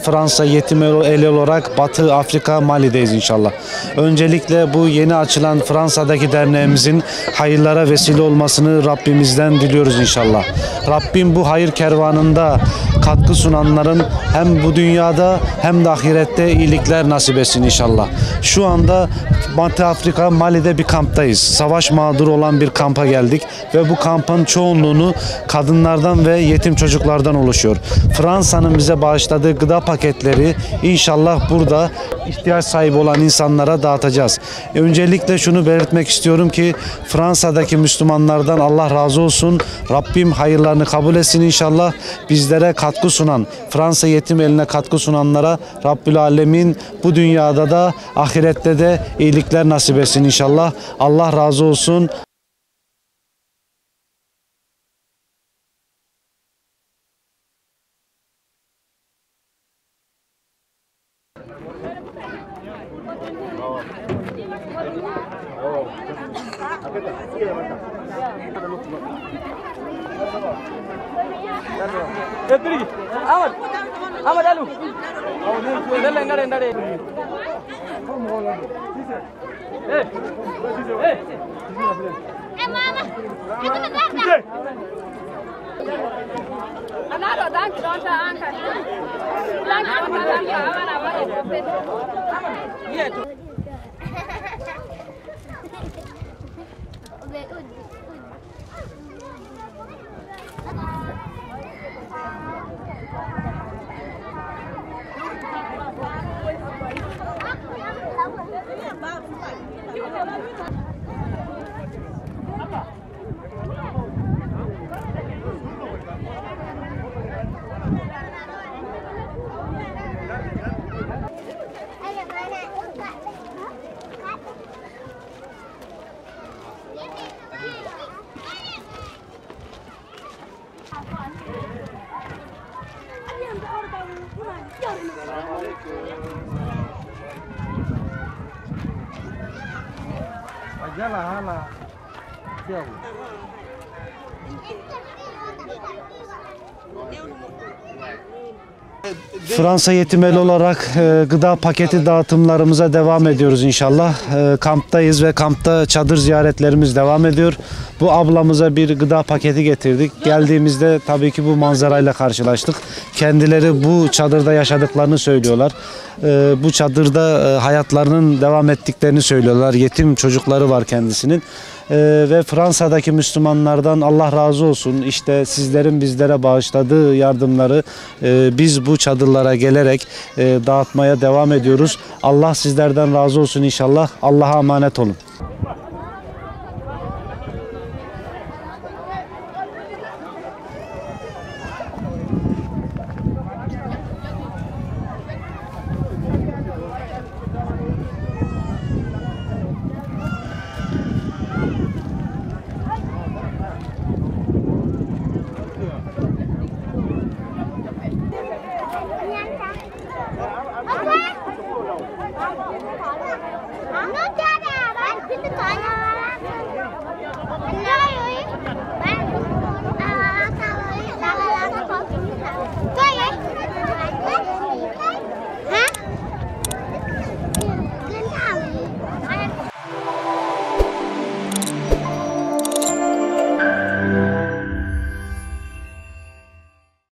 Fransa yetim eli olarak Batı Afrika Mali'deyiz inşallah. Öncelikle bu yeni açılan Fransa'daki derneğimizin hayırlara vesile olmasını Rabbimizden diliyoruz inşallah. Rabbim bu hayır kervanında katkı sunanların hem bu dünyada hem de ahirette iyilikler nasip etsin inşallah. Şu anda Batı Afrika Mali'de bir kamptayız. Savaş mağduru olan bir kampa geldik ve bu kampın çoğunluğunu kadınlardan ve yetim çocuklardan oluşuyor. Fransa'nın bize bağışladığı gıda paketleri inşallah burada ihtiyaç sahibi olan insanlara dağıtacağız. Öncelikle şunu belirtmek istiyorum ki Fransa'daki Müslümanlardan Allah razı olsun. Rabbim hayırlarını kabul etsin inşallah. Bizlere katkı sunan, Fransa yetim eline katkı sunanlara Rabbül Alemin bu dünyada da ahirette de iyilikler nasip etsin inşallah. Allah razı olsun. Ahmad Alu. Ndale. Mama. Another dank donta anka. Dank donta anka amana ba e. Fransa yetim eli olarak gıda paketi dağıtımlarımıza devam ediyoruz inşallah. Kamptayız ve kampta çadır ziyaretlerimiz devam ediyor. Bu ablamıza bir gıda paketi getirdik. Geldiğimizde tabii ki bu manzarayla karşılaştık. Kendileri bu çadırda yaşadıklarını söylüyorlar. Bu çadırda hayatlarının devam ettiklerini söylüyorlar. Yetim çocukları var kendisinin. Ve Fransa'daki Müslümanlardan Allah razı olsun. İşte sizlerin bizlere bağışladığı yardımları biz bu çadırlara gelerek dağıtmaya devam ediyoruz. Allah sizlerden razı olsun inşallah. Allah'a emanet olun. Nó chết à, bạn.